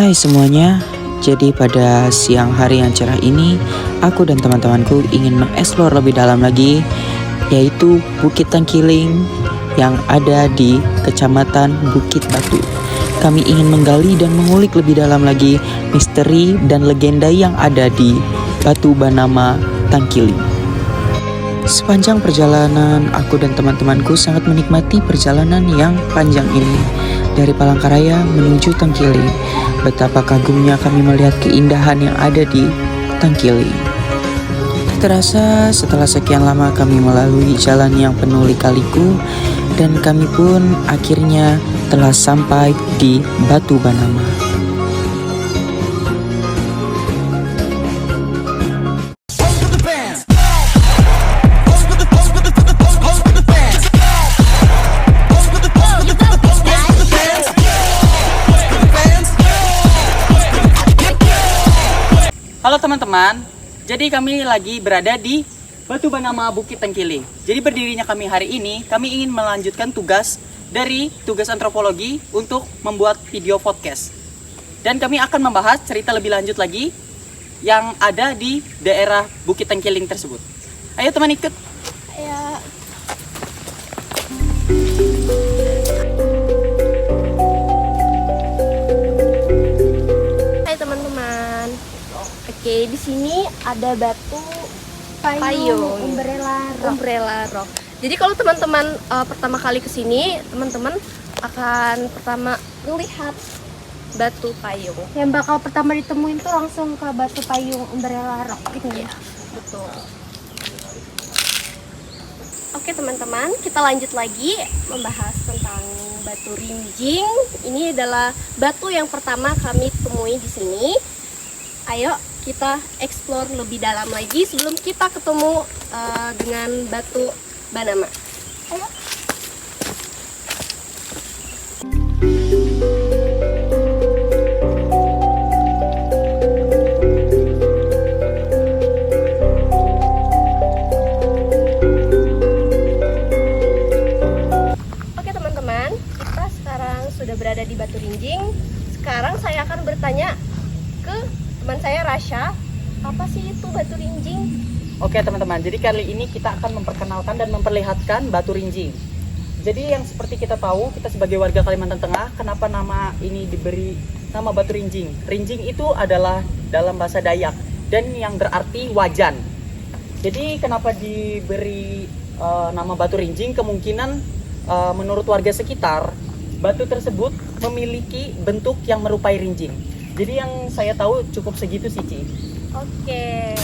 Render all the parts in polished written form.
Hai semuanya, jadi pada siang hari yang cerah ini, aku dan teman-temanku ingin mengeksplor lebih dalam lagi, yaitu Bukit Tangkiling yang ada di Kecamatan Bukit Batu. Kami ingin menggali dan mengulik lebih dalam lagi misteri dan legenda yang ada di Batu Banama Tangkiling. Sepanjang perjalanan, aku dan teman-temanku sangat menikmati perjalanan yang panjang ini. Dari Palangkaraya menuju Tangkiling, betapa kagumnya kami melihat keindahan yang ada di Tangkiling. Terasa setelah sekian lama kami melalui jalan yang penuh lika-liku, dan kami pun akhirnya telah sampai di Batu Banama. Halo teman-teman, jadi kami lagi berada di Batu Banama Bukit Tangkiling. Jadi berdirinya kami hari ini, kami ingin melanjutkan tugas dari tugas antropologi untuk membuat video podcast. Dan kami akan membahas cerita lebih lanjut lagi yang ada di daerah Bukit Tangkiling tersebut. Ayo teman ikut. Ya, hai teman-teman. Oke, di sini ada batu payung umbrella rock. Jadi kalau teman-teman pertama kali ke sini, teman-teman akan pertama melihat batu payung. Yang bakal pertama ditemuin tuh langsung ke batu payung umbrella rock gitu ya. Betul. Oke teman-teman, kita lanjut lagi membahas tentang batu rinjing. Ini adalah batu yang pertama kami temui di sini. Ayo kita explore lebih dalam lagi sebelum kita ketemu dengan batu Banama. Ayo. Oke teman-teman, kita sekarang sudah berada di Batu Rinjing. Sekarang saya akan bertanya ke teman saya Rasha, apa sih itu Batu Rinjing? Oke teman-teman, jadi kali ini kita akan memperkenalkan dan memperlihatkan Batu Rinjing. Jadi yang seperti kita tahu, kita sebagai warga Kalimantan Tengah, kenapa nama ini diberi nama Batu Rinjing? Rinjing itu adalah dalam bahasa Dayak dan yang berarti wajan. Jadi kenapa diberi nama Batu Rinjing? Kemungkinan menurut warga sekitar, batu tersebut memiliki bentuk yang merupai rinjing. Jadi yang saya tahu cukup segitu sih, Ci. Oke.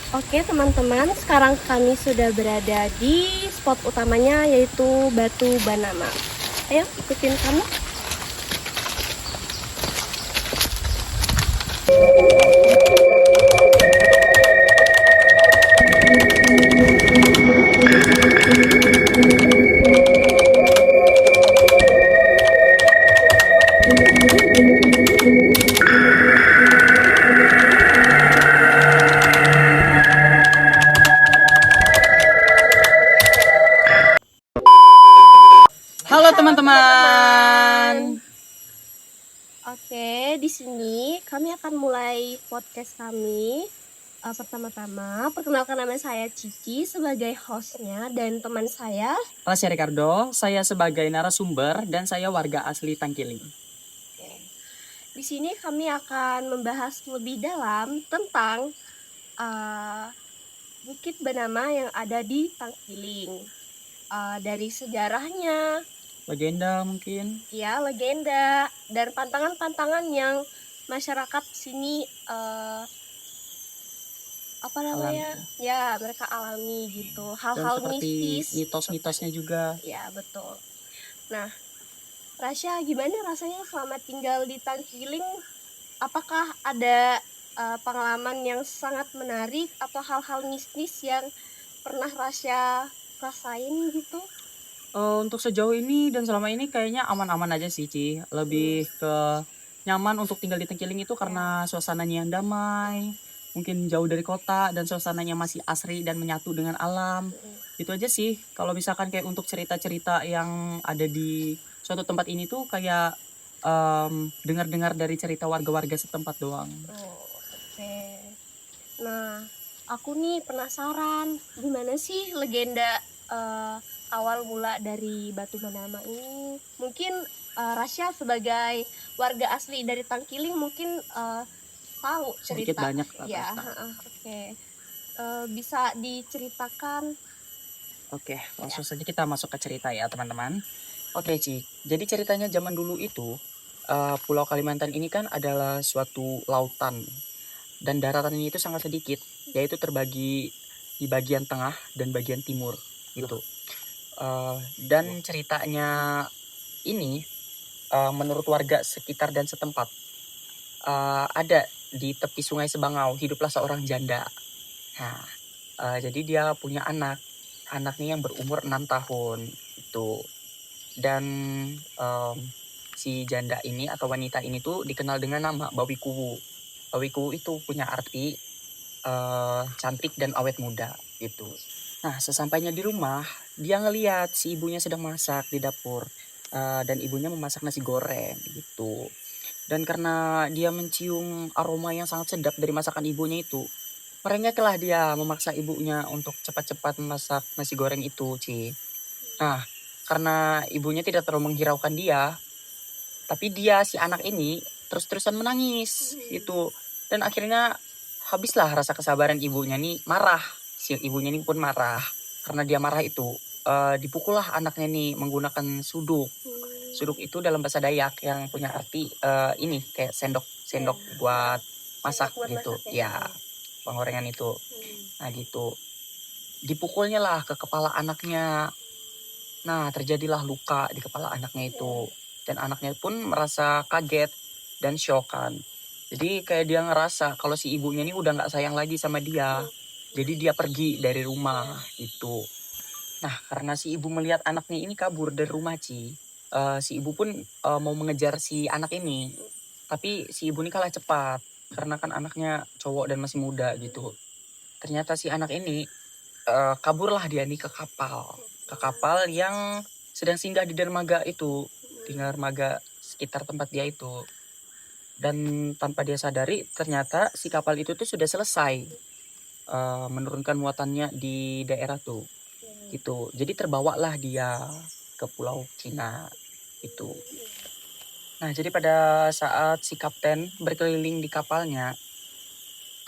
Oke teman-teman, sekarang kami sudah berada di spot utamanya yaitu Batu Banama. Ayo ikutin kami. Halo teman-teman. Oke, di sini kami akan mulai podcast kami. Pertama-tama, perkenalkan nama saya Cici sebagai hostnya dan teman saya. Rasya Ricardo, saya sebagai narasumber dan saya warga asli Tangkiling. Di sini kami akan membahas lebih dalam tentang Bukit Banama yang ada di Tangkiling. Dari sejarahnya, Legenda mungkin. ya legenda dan pantangan-pantangan yang masyarakat sini apa namanya? Ya, mereka alami gitu. Dan Hal-hal seperti mistis. mitos-mitosnya juga. Ya, betul. Nah, Rasya, gimana rasanya selama tinggal di Tangkiling? Apakah ada pengalaman yang sangat menarik atau hal-hal mistis yang pernah Rasya rasain gitu? Untuk sejauh ini dan selama ini kayaknya aman-aman aja sih, Ci. Lebih ke nyaman untuk tinggal di Tangkiling itu karena suasananya yang damai. mungkin jauh dari kota dan suasananya masih asri dan menyatu dengan alam. Itu aja sih. Kalau misalkan kayak untuk cerita-cerita yang ada di suatu tempat ini tuh kayak dengar-dengar dari cerita warga-warga setempat doang. Oh, oke. Nah, aku nih penasaran gimana sih legenda awal mula dari Batu Manama ini. Mungkin Rasya sebagai warga asli dari Tangkiling mungkin tahu Sedikit cerita. banyak lah, Ya, Kak. oke. Bisa diceritakan? Oke, langsung saja kita masuk ke cerita ya teman-teman. Oke Ci, jadi ceritanya zaman dulu itu Pulau Kalimantan ini kan adalah suatu lautan dan daratannya itu sangat sedikit, yaitu terbagi di bagian tengah dan bagian timur gitu. Dan ceritanya ini menurut warga sekitar dan setempat ada di tepi Sungai Sebangau hiduplah seorang janda. Nah, jadi dia punya anaknya yang berumur 6 tahun itu. Dan si janda ini atau wanita ini tuh dikenal dengan nama Bawi Kuwu. Bawi Kuwu itu punya arti cantik dan awet muda gitu. Nah, sesampainya di rumah, dia ngeliat si ibunya sedang masak di dapur. Dan ibunya memasak nasi goreng gitu. Dan karena dia mencium aroma yang sangat sedap dari masakan ibunya itu, merengeklah dia memaksa ibunya untuk cepat-cepat memasak nasi goreng itu, Ci. Nah, karena ibunya tidak terlalu menghiraukan dia, tapi dia si anak ini terus-terusan menangis gitu. Dan akhirnya habislah rasa kesabaran ibunya nih, marah. Si ibunya ini pun marah. Karena dia marah itu, dipukullah anaknya nih menggunakan suduk. Suduk itu dalam bahasa Dayak yang punya arti ini kayak sendok buat masak Buat gitu. masak Ya, penggorengan itu. Nah, gitu. Dipukulnya lah ke kepala anaknya. Nah, terjadilah luka di kepala anaknya itu. Dan anaknya pun merasa kaget dan shock kan. Jadi kayak dia ngerasa kalau si ibunya ini udah gak sayang lagi sama dia. Jadi dia pergi dari rumah gitu. Nah, karena si ibu melihat anaknya ini kabur dari rumah, Ci. Si ibu pun mau mengejar si anak ini. Tapi si ibu ini kalah cepat. Karena kan anaknya cowok dan masih muda gitu. Ternyata si anak ini kaburlah dia nih ke kapal. Ke kapal yang sedang singgah di dermaga itu. Di dermaga sekitar tempat dia itu. Dan tanpa dia sadari ternyata si kapal itu tuh sudah selesai menurunkan muatannya di daerah tuh gitu. Jadi terbawalah dia ke Pulau Cina itu. Nah, jadi pada saat si kapten berkeliling di kapalnya,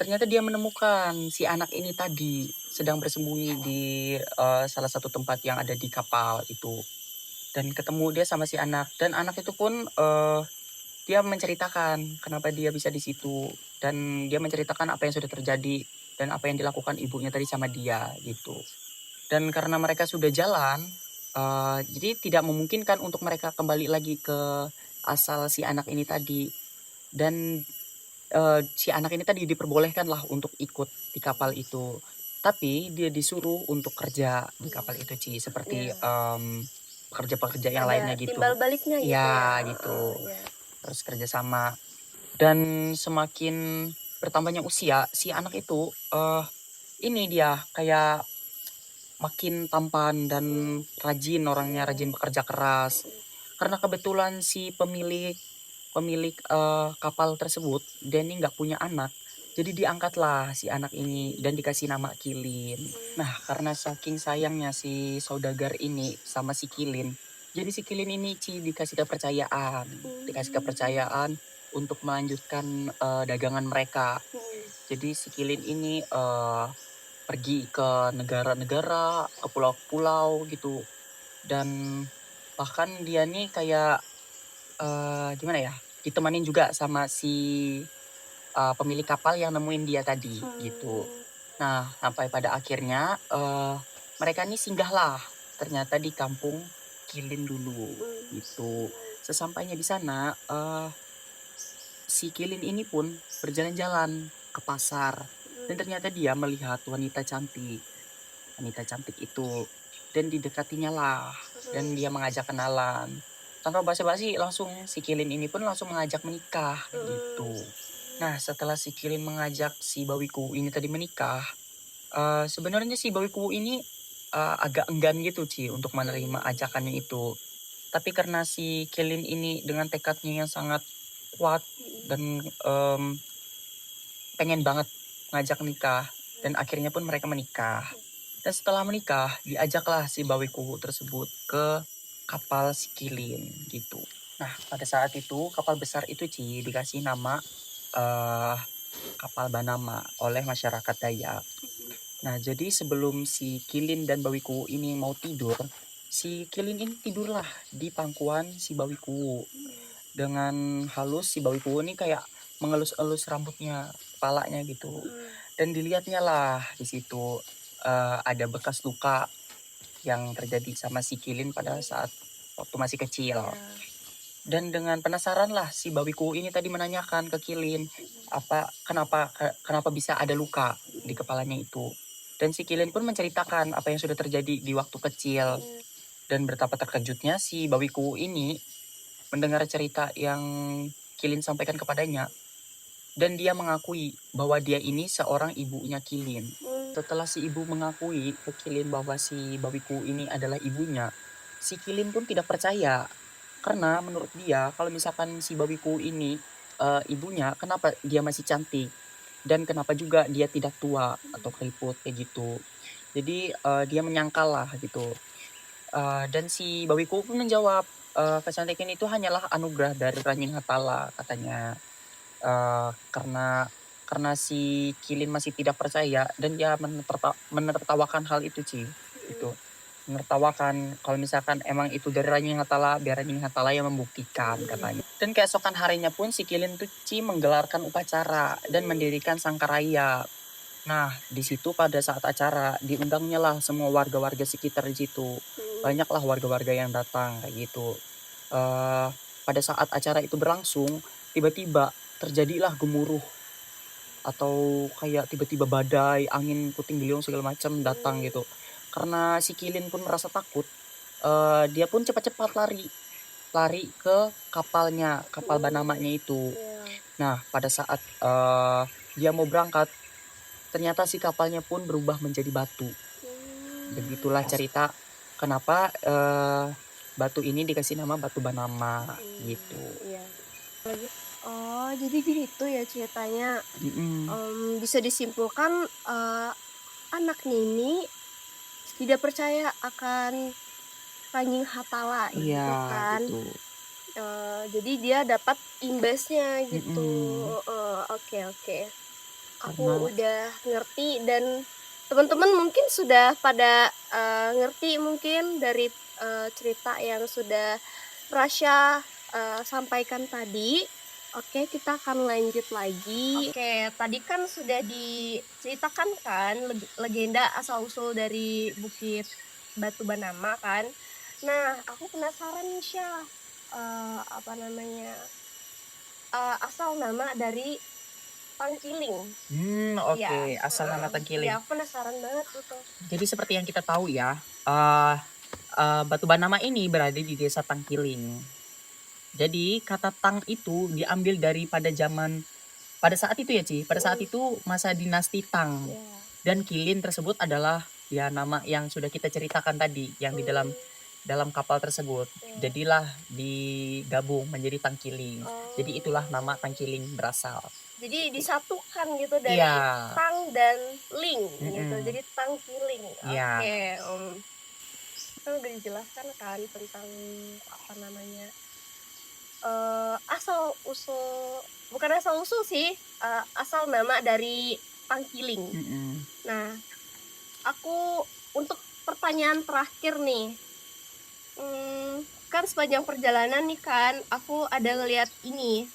ternyata dia menemukan si anak ini tadi sedang bersembunyi di salah satu tempat yang ada di kapal itu. Dan ketemu dia sama si anak, dan anak itu pun dia menceritakan kenapa dia bisa di situ, dan dia menceritakan apa yang sudah terjadi dan apa yang dilakukan ibunya tadi sama dia gitu. Dan karena mereka sudah jalan, jadi tidak memungkinkan untuk mereka kembali lagi ke asal si anak ini tadi. Dan si anak ini tadi diperbolehkan lah untuk ikut di kapal itu. Tapi dia disuruh untuk kerja di kapal itu, Ci. Seperti pekerja-pekerja yang lainnya gitu. Timbal baliknya gitu Ya, ya. gitu. Terus kerjasama. Dan semakin bertambahnya usia, si anak itu ini dia kayak makin tampan dan rajin, orangnya rajin bekerja keras. Karena kebetulan si pemilik kapal tersebut dia ini nggak punya anak, jadi diangkatlah si anak ini dan dikasih nama Kilin. Nah, karena saking sayangnya si saudagar ini sama si Kilin, jadi si Kilin ini dikasih kepercayaan untuk melanjutkan dagangan mereka. Jadi si Kilin ini pergi ke negara-negara, ke pulau-pulau gitu. Dan bahkan dia nih kayak gimana ya, ditemanin juga sama si pemilik kapal yang nemuin dia tadi gitu. Nah, sampai pada akhirnya mereka nih singgahlah ternyata di kampung Kilin dulu gitu. Sesampainya di sana si Kilin ini pun berjalan-jalan ke pasar, dan ternyata dia melihat wanita cantik itu, dan didekatinya lah, dan dia mengajak kenalan. Tanpa basa-basi langsung si Kilin ini pun langsung mengajak menikah gitu. Nah, setelah si Kilin mengajak si Bawiku ini tadi menikah, sebenarnya si Bawiku ini agak enggan gitu Ci untuk menerima ajakannya itu. Tapi karena si Kilin ini dengan tekadnya yang sangat kuat dan pengen banget ngajak nikah, dan akhirnya pun mereka menikah. Dan setelah menikah, diajaklah si Bawiku tersebut ke kapal si Kilin gitu. Nah, pada saat itu kapal besar itu Ci dikasih nama eh kapal Banama oleh masyarakat Dayak. Nah, jadi sebelum si Kilin dan Bawiku ini mau tidur, si Kilin ini tidurlah di pangkuan si Bawiku. Dengan halus si Bawiku ini kayak mengelus-elus rambutnya, kepalanya gitu. Dan dilihatnya lah di situ ada bekas luka yang terjadi sama si Kilin pada saat waktu masih kecil. Dan dengan penasaran lah si Bawiku ini tadi menanyakan ke Kilin kenapa bisa ada luka di kepalanya itu. Dan si Kilin pun menceritakan apa yang sudah terjadi di waktu kecil. Dan betapa terkejutnya si Bawiku ini mendengar cerita yang Kilin sampaikan kepadanya. Dan dia mengakui bahwa dia ini seorang ibunya Kilin. Setelah si ibu mengakui ke Kilin bahwa si Bawiku ini adalah ibunya, si Kilin pun tidak percaya. Karena menurut dia kalau misalkan si Bawiku ini ibunya, kenapa dia masih cantik? Dan kenapa juga dia tidak tua atau keriput kayak gitu. Jadi dia menyangkal lah gitu. Dan si Bawiku pun menjawab, kecantikan itu hanyalah anugerah dari Ranjing Hatala katanya. Karena si Kilin masih tidak percaya dan dia menertawakan hal itu Ci. Itu menertawakan kalau misalkan emang itu dari Ranjing Hatala, biar Ranjing Hatala yang membuktikan katanya. Dan keesokan harinya pun si Kilin tuh Ci menggelarkan upacara dan mendirikan sangkaraya. Nah, di situ pada saat acara diundangnya lah semua warga-warga sekitar di situ. Banyaklah warga-warga yang datang kayak gitu. Pada saat acara itu berlangsung, tiba-tiba terjadilah gemuruh atau kayak tiba-tiba badai, angin puting beliung segala macam datang gitu. Karena si Kilin pun merasa takut, dia pun cepat-cepat lari ke kapalnya, kapal Banamanya itu. Nah, pada saat dia mau berangkat, ternyata si kapalnya pun berubah menjadi batu. Begitulah cerita kenapa batu ini dikasih nama Batu Banama gitu. Oh, jadi gitu ya ceritanya. Bisa disimpulkan anaknya ini tidak percaya akan Ranjing Hatala gitu kan. Gitu. Jadi dia dapat imbasnya gitu. Oke. Aku udah ngerti dan teman-teman mungkin sudah pada ngerti mungkin dari cerita yang sudah Rasya sampaikan tadi. Oke, kita akan lanjut lagi. Oke, tadi kan sudah diceritakan kan legenda asal-usul dari Bukit Batu Banama kan. Nah, aku penasaran nih Syah, asal nama dari Tangkiling. Oke. Asal nama Tangkiling. Ya, aku penasaran banget gitu. Jadi seperti yang kita tahu ya, Batu Banama ini berada di desa Tangkiling. Jadi kata Tang itu diambil pada saat itu ya Ci, pada saat itu masa dinasti Tang. Dan Kilin tersebut adalah ya nama yang sudah kita ceritakan tadi yang di dalam kapal tersebut. Jadilah digabung menjadi Tangkiling. Jadi itulah nama Tangkiling berasal. Jadi disatukan gitu dari Tang dan Ling gitu. Jadi Tangkiling. Oke. Kan udah dijelaskan kan tentang asal usul sih, asal nama dari Tangkiling. Nah, aku untuk pertanyaan terakhir nih, kan sepanjang perjalanan nih kan aku ada ngeliat ini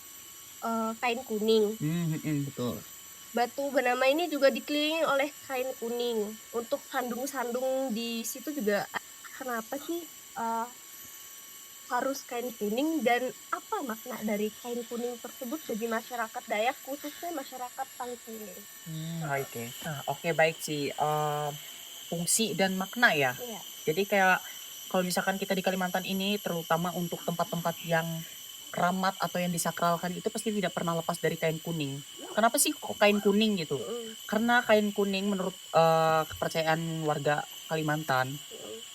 kain kuning. Betul. Batu Banama ini juga dikelilingi oleh kain kuning. Untuk sandung-sandung di situ juga kenapa sih harus kain kuning dan apa makna dari kain kuning tersebut bagi masyarakat Dayak khususnya masyarakat Tangkiling? Oke. Nah, oke baik sih. Fungsi dan makna ya. Jadi kayak kalau misalkan kita di Kalimantan ini terutama untuk tempat-tempat yang keramat atau yang disakralkan itu pasti tidak pernah lepas dari kain kuning. Kenapa sih kok kain kuning gitu? Karena kain kuning menurut kepercayaan warga Kalimantan,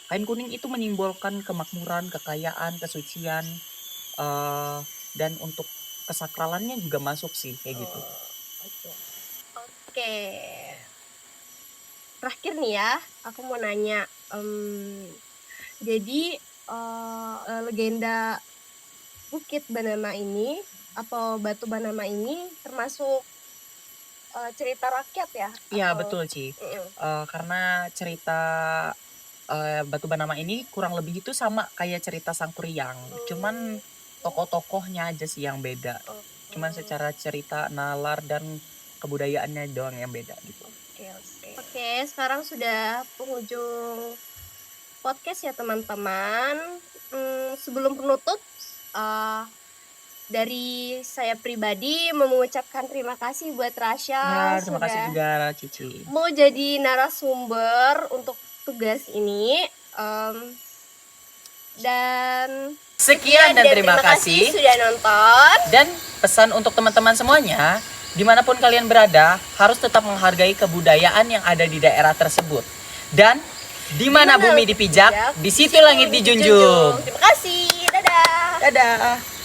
kain kuning itu menyimbolkan kemakmuran, kekayaan, kesucian, dan untuk kesakralannya juga masuk sih kayak gitu. Oke. Terakhir nih ya, aku mau nanya. Jadi legenda Bukit Banama ini atau Batu Banama ini termasuk cerita rakyat ya? Iya Atau- betul Ci. Mm-mm. Karena cerita Batu Banama ini kurang lebih itu sama kayak cerita Sangkuriang. Cuman tokoh-tokohnya aja sih yang beda. Cuman secara cerita, nalar dan kebudayaannya doang yang beda gitu. Oke, sekarang sudah penghujung podcast ya teman-teman. Sebelum penutup, dari saya pribadi mengucapkan terima kasih buat Rasya Ya, terima kasih sudah juga Cici. mau jadi narasumber untuk tugas ini. Dan Sekian dan terima kasih. sudah nonton. Dan pesan untuk teman-teman semuanya, dimanapun kalian berada, harus tetap menghargai kebudayaan yang ada di daerah tersebut. Dan di mana bumi dipijak, di situ langit dijunjung. Terima kasih. Dadah. Dadah.